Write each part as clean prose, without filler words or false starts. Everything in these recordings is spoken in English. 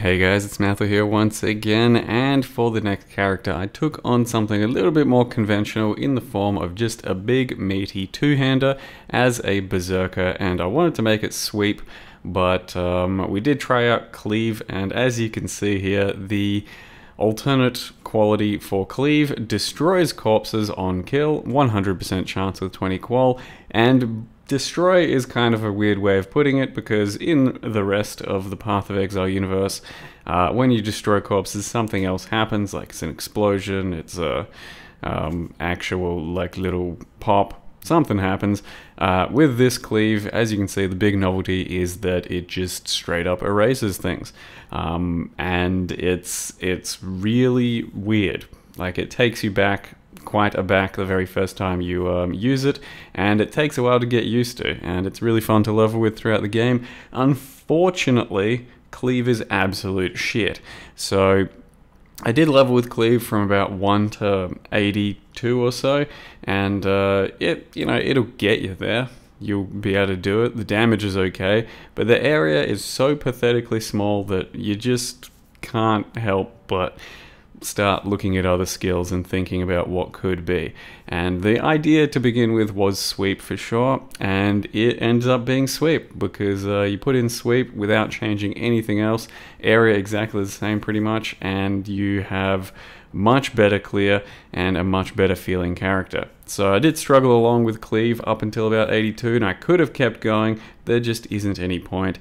Hey guys, it's Matthew here once again, and for the next character I took on something a little bit more conventional in the form of just a big meaty two-hander as a berserker, and I wanted to make it sweep, but we did try out Cleave, and as you can see here, the alternate quality for Cleave destroys corpses on kill, 100% chance with 20 qual, and destroy is kind of a weird way of putting it because in the rest of the Path of Exile universe, when you destroy corpses, something else happens, like it's an explosion, it's a actual like little pop, something happens. With this Cleave, as you can see, the big novelty is that it just straight up erases things, and it's really weird. Like, it takes you back quite aback the very first time you use it, and it takes a while to get used to, and it's really fun to level with throughout the game. Unfortunately, Cleave is absolute shit. So I did level with Cleave from about 1 to 82 or so, and it'll get you there. You'll be able to do it. The damage is okay, but the area is so pathetically small that you just can't help but start looking at other skills and thinking about what could be. And the idea to begin with was sweep for sure, and it ends up being sweep because you put in sweep without changing anything else, area exactly the same pretty much, and you have much better clear and a much better feeling character. So I did struggle along with Cleave up until about 82, and I could have kept going. There just isn't any point.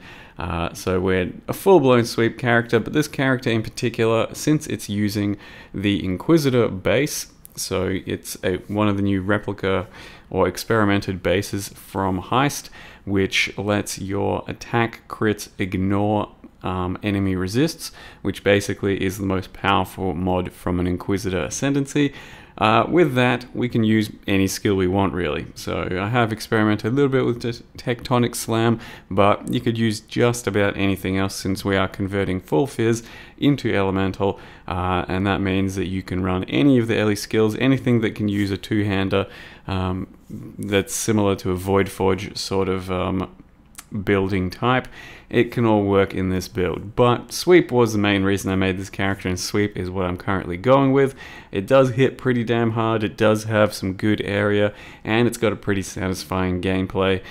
So we're a full-blown sweep character, but this character in particular, since it's using the Inquisitor base, so it's one of the new replica or experimented bases from Heist, which lets your attack crits ignore enemy resists, which basically is the most powerful mod from an Inquisitor Ascendancy. With that, we can use any skill we want, really. So I have experimented a little bit with Tectonic Slam, but you could use just about anything else since we are converting full fizz into elemental, and that means that you can run any of the Ellie skills, anything that can use a two-hander that's similar to a voidforge sort of building type. It can all work in this build, but sweep was the main reason I made this character, and sweep is what I'm currently going with. It does hit pretty damn hard, it does have some good area, and it's got a pretty satisfying gameplay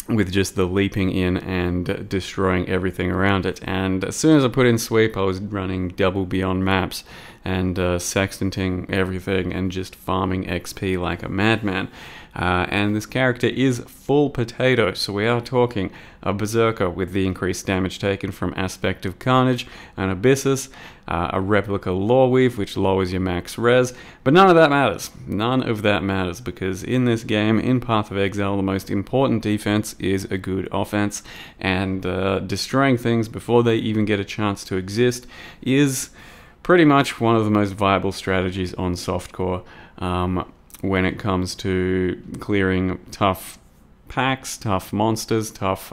with just the leaping in and destroying everything around it. And as soon as I put in sweep, I was running double beyond maps and sextanting everything and just farming XP like a madman. And this character is full potato, so we are talking a berserker with the increased damage taken from Aspect of Carnage, an Abyssus, a replica Loreweave, which lowers your max res, but none of that matters. None of that matters, because in this game, in Path of Exile, the most important defense is a good offense, and destroying things before they even get a chance to exist is pretty much one of the most viable strategies on softcore. When it comes to clearing tough packs, tough monsters, tough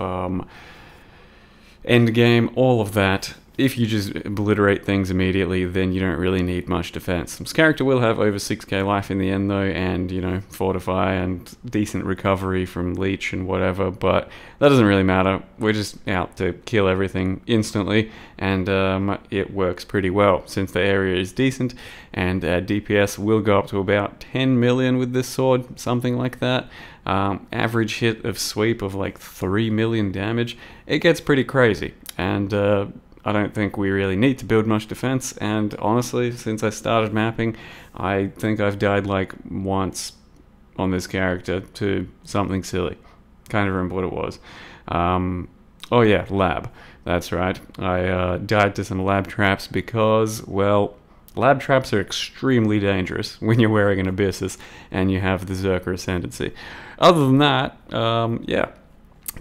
endgame, all of that. If you just obliterate things immediately, then you don't really need much defense. This character will have over 6k life in the end though, and fortify and decent recovery from leech and whatever, but that doesn't really matter. We're just out to kill everything instantly, and it works pretty well since the area is decent, and DPS will go up to about 10 million with this sword, something like that. Average hit of sweep of like 3 million damage. It gets pretty crazy, and I don't think we really need to build much defense, and honestly, since I started mapping, I think I've died like once on this character to something silly. Can't even remember what it was. Oh yeah, lab. That's right. I died to some lab traps because, well, lab traps are extremely dangerous when you're wearing an Abyssus and you have the Zerker Ascendancy. Other than that, yeah.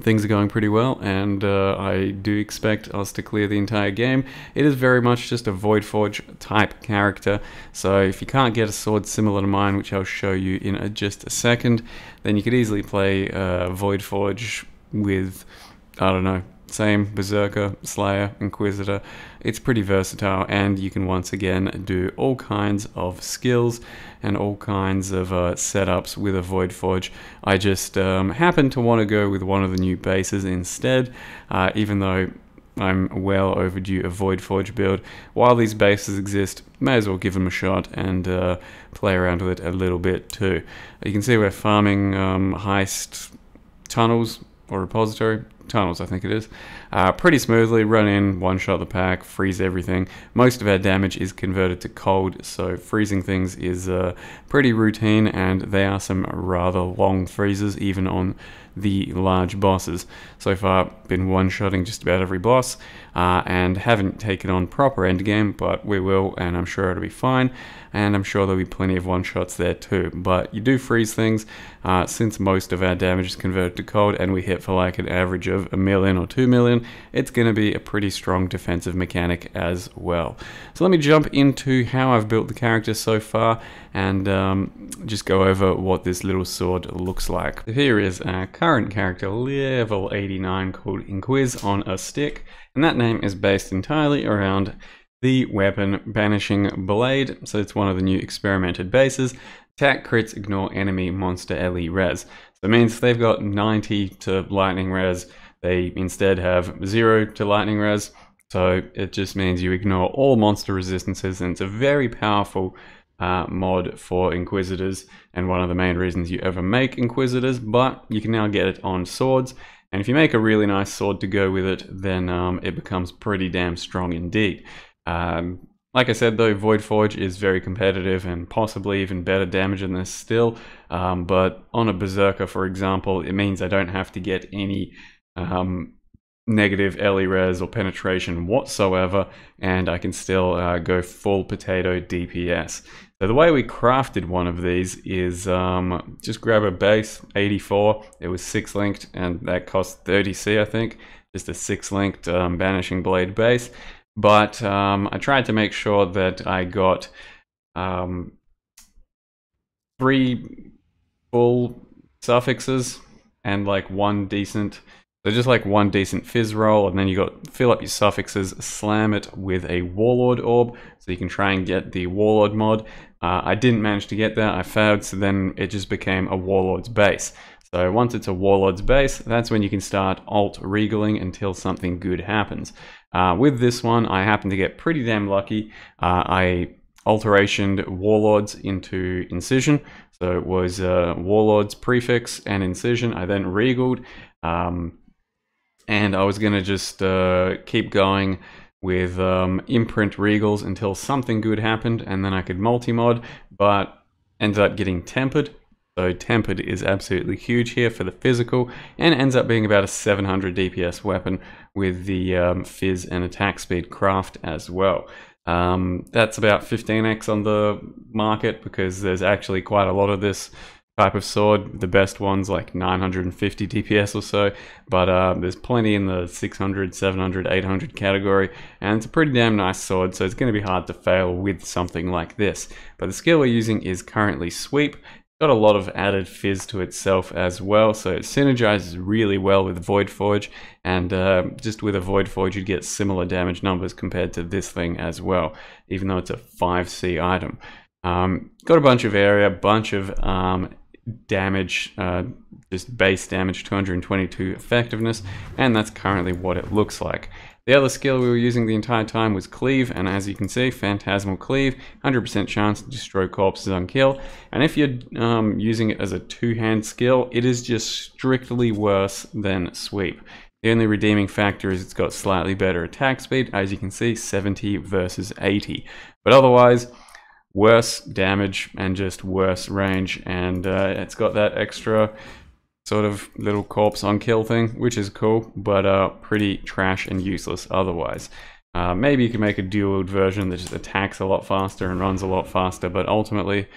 Things are going pretty well, and I do expect us to clear the entire game. It is very much just a voidforge type character, so if you can't get a sword similar to mine, which I'll show you in just a second, then you could easily play voidforge with, I don't know, same Berserker, Slayer, Inquisitor. It's pretty versatile, and you can once again do all kinds of skills and all kinds of setups with a voidforge. I just happen to want to go with one of the new bases instead, even though I'm well overdue a voidforge build. While these bases exist, may as well give them a shot and play around with it a little bit too. You can see we're farming heist tunnels or repository. Tunnels, I think it is. Pretty smoothly, run in, one-shot the pack, freeze everything. Most of our damage is converted to cold, so freezing things is pretty routine, and they are some rather long freezes, even on the large bosses. So far, been one-shotting just about every boss, and haven't taken on proper endgame, but we will, and I'm sure it'll be fine, and I'm sure there'll be plenty of one-shots there too. But you do freeze things, since most of our damage is converted to cold, and we hit for like an average of 1 million or 2 million, it's going to be a pretty strong defensive mechanic as well. So let me jump into how I've built the character so far, and just go over what this little sword looks like. So here is our current character, level 89, called Inquis on a stick, and that name is based entirely around the weapon Banishing Blade. So it's one of the new experimented bases. Attack crits ignore enemy monster LE res. So it means they've got 90 to lightning res, they instead have 0 to lightning res. So it just means you ignore all monster resistances, and it's a very powerful mod for Inquisitors, and one of the main reasons you ever make Inquisitors, but you can now get it on swords, and if you make a really nice sword to go with it, then it becomes pretty damn strong indeed. Like I said though, voidforge is very competitive and possibly even better damage than this still, but on a berserker, for example, it means I don't have to get any negative LE res or penetration whatsoever, and I can still go full potato DPS. So the way we crafted one of these is just grab a base, 84, it was 6-linked, and that cost 30C I think, just a 6-linked Banishing Blade base. But I tried to make sure that I got 3 full suffixes and like 1 decent, so just like 1 decent fizz roll, and then you got fill up your suffixes, slam it with a Warlord orb, so you can try and get the Warlord mod. I didn't manage to get that, I failed, so then it just became a Warlord's base. So once it's a Warlord's base, that's when you can start alt-regaling until something good happens. With this one, I happened to get pretty damn lucky. I alterationed Warlords into Incision, so it was Warlords prefix and Incision. I then regaled, and I was going to just keep going with imprint regals until something good happened, and then I could multi-mod, but ended up getting tempered. So tempered is absolutely huge here for the physical, and ends up being about a 700 DPS weapon with the fizz and attack speed craft as well. That's about 15x on the market, because there's actually quite a lot of this type of sword. The best one's like 950 DPS or so, but there's plenty in the 600, 700, 800 category, and it's a pretty damn nice sword, so it's going to be hard to fail with something like this. But the skill we're using is currently Sweep. Got a lot of added fizz to itself as well, so it synergizes really well with Voidforge, and just with a Voidforge you'd get similar damage numbers compared to this thing as well, even though it's a 5C item. Got a bunch of area, bunch of damage, just base damage, 222 effectiveness, and that's currently what it looks like. The other skill we were using the entire time was Cleave, and as you can see, Phantasmal Cleave, 100% chance to destroy corpses on kill, and if you're using it as a two-hand skill, it is just strictly worse than Sweep. The only redeeming factor is it's got slightly better attack speed, as you can see, 70 versus 80, but otherwise, worse damage and just worse range, and it's got that extra sort of little corpse on kill thing, which is cool, but pretty trash and useless otherwise. Maybe you can make a dual-wield version that just attacks a lot faster and runs a lot faster, but ultimately,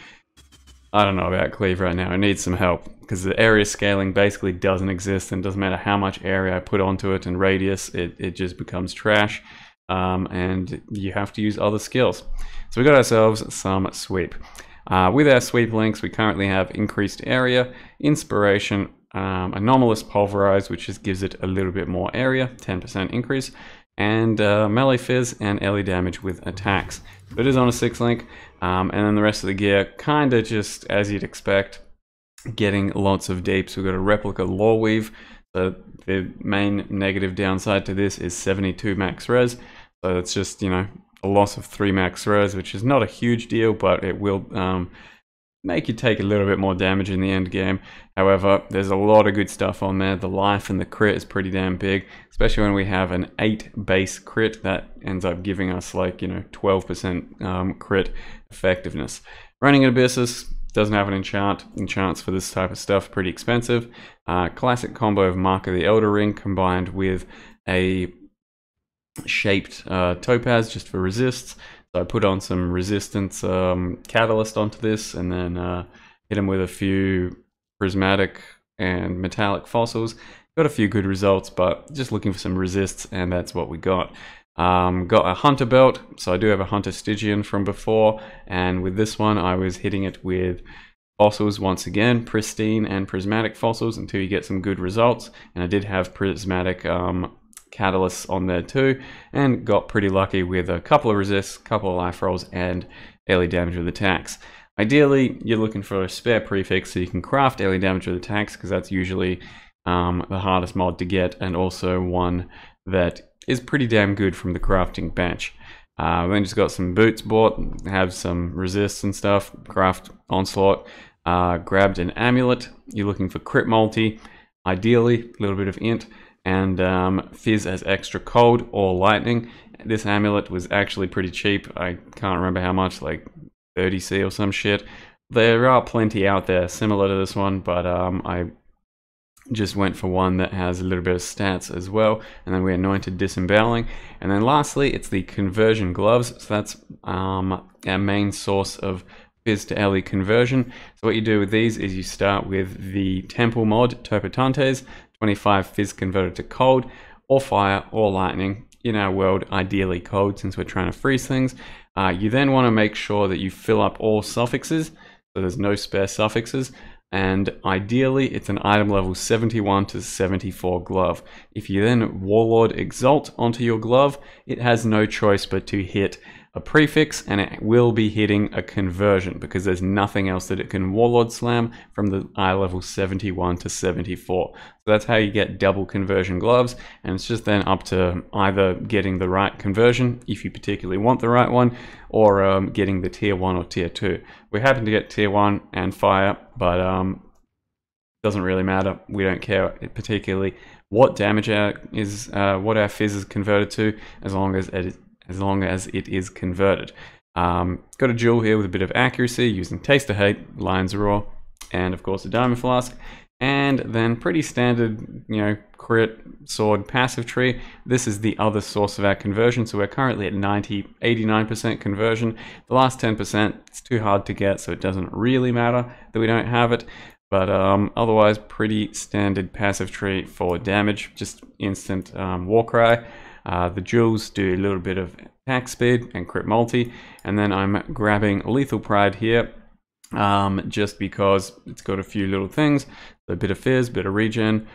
I don't know about Cleave right now. It needs some help, because the area scaling basically doesn't exist, and doesn't matter how much area I put onto it and radius, it just becomes trash, and you have to use other skills. So we got ourselves some Sweep. With our Sweep links, we currently have Increased Area, Inspiration, Anomalous Pulverize, which just gives it a little bit more area, 10% increase, and Melee Fizz and LE damage with attacks. But it is on a 6-link, and then the rest of the gear, kinda just as you'd expect, getting lots of deeps. We've got a Replica Lore Weave, So the main negative downside to this is 72 max res. So it's just, you know, a loss of 3 max res, which is not a huge deal, but it will make you take a little bit more damage in the end game. However, there's a lot of good stuff on there. The life and the crit is pretty damn big, especially when we have an 8 base crit that ends up giving us, like, you know, 12% crit effectiveness. Running Abyssus doesn't have an enchant. Enchants for this type of stuff pretty expensive. Classic combo of Mark of the Elder Ring combined with a shaped topaz just for resists. So I put on some resistance catalyst onto this, and then hit him with a few prismatic and metallic fossils. Got a few good results, but just looking for some resists, and that's what we got. Got a hunter belt, so I do have a hunter Stygian from before, and with this one I was hitting it with fossils once again, pristine and prismatic fossils until you get some good results. And I did have prismatic catalysts on there too, and got pretty lucky with a couple of resists, couple of life rolls, and early damage with attacks. Ideally, you're looking for a spare prefix so you can craft early damage with attacks, because that's usually the hardest mod to get, and also one that is pretty damn good from the crafting bench. Then just got some boots bought, have some resists and stuff, craft onslaught, grabbed an amulet. You're looking for crit multi, ideally a little bit of int, and fizz as extra cold or lightning. This amulet was actually pretty cheap. I can't remember how much, like 30C or some shit. There are plenty out there similar to this one, but I just went for one that has a little bit of stats as well. And then we anointed disemboweling. And then lastly, it's the conversion gloves. So that's our main source of fizz to LE conversion. So what you do with these is you start with the temple mod, Topotantes, 25 fizz converted to cold, or fire, or lightning. In our world, ideally cold, since we're trying to freeze things. You then want to make sure that you fill up all suffixes, so there's no spare suffixes. And ideally, it's an item level 71 to 74 glove. If you then Warlord Exalt onto your glove, it has no choice but to hit a prefix, and it will be hitting a conversion, because there's nothing else that it can Warlord Slam from the eye level 71 to 74. So that's how you get double conversion gloves, and it's just then up to either getting the right conversion, if you particularly want the right one, or getting the tier 1 or tier 2. We happen to get tier 1 and fire, but doesn't really matter. We don't care particularly what damage what our fizz is converted to, as long as it is converted. Got a jewel here with a bit of accuracy using Taste of Hate, Lion's Roar, and of course a Diamond Flask. And then pretty standard, you know, crit, sword, passive tree. This is the other source of our conversion, so we're currently at 89% conversion. The last 10%, it's too hard to get, so it doesn't really matter that we don't have it. But otherwise, pretty standard passive tree for damage, just instant Warcry. The jewels do a little bit of attack speed and crit multi, and then I'm grabbing Lethal Pride here, just because it's got a few little things, a bit of fizz, bit of regen,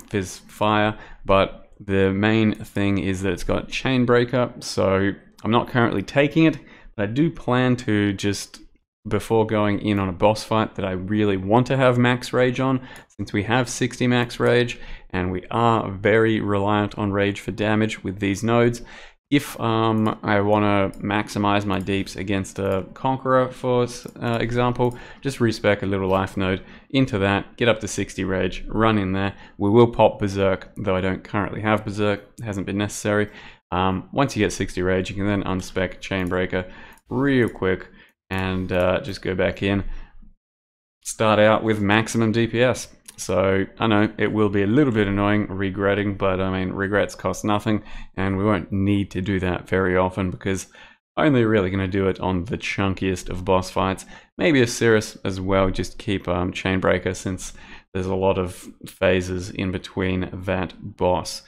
fizz fire, but the main thing is that it's got Chain Breaker, so I'm not currently taking it, but I do plan to, just before going in on a boss fight that I really want to have max rage on, since we have 60 max rage, and we are very reliant on rage for damage with these nodes. If I want to maximize my deeps against a Conqueror, for example, just respec a little life node into that, get up to 60 rage, run in there. We will pop Berserk, though I don't currently have Berserk, it hasn't been necessary. Once you get 60 rage, you can then unspec Chainbreaker real quick, and just go back in, start out with maximum DPS. So I know it will be a little bit annoying regretting, but I mean, regrets cost nothing, and we won't need to do that very often, because only really going to do it on the chunkiest of boss fights. Maybe a Cirrus as well, just keep Chainbreaker, since there's a lot of phases in between that boss.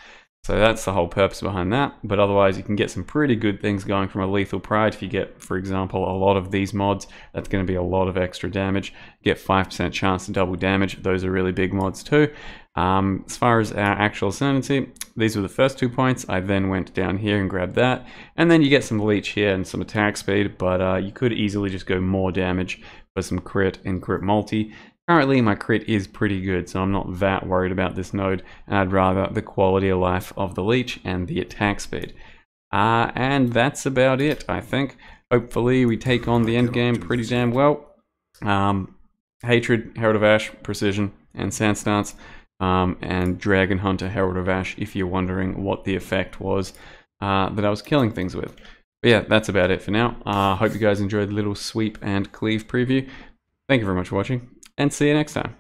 So that's the whole purpose behind that, but otherwise you can get some pretty good things going from a Lethal Pride. If you get, for example, a lot of these mods, that's going to be a lot of extra damage. Get 5% chance to double damage, those are really big mods too. As far as our actual Ascendancy, these were the first 2 points. I then went down here and grabbed that, and then you get some leech here and some attack speed, but you could easily just go more damage for some crit and crit multi. Currently my crit is pretty good, so I'm not that worried about this node, and I'd rather the quality of life of the leech and the attack speed. And that's about it, I think. Hopefully we take on the end game pretty damn well. Hatred, Herald of Ash, Precision, and Sand Stance, and Dragon Hunter, Herald of Ash, if you're wondering what the effect was that I was killing things with. But yeah, that's about it for now. Hope you guys enjoyed the little sweep and cleave preview. Thank you very much for watching, and see you next time.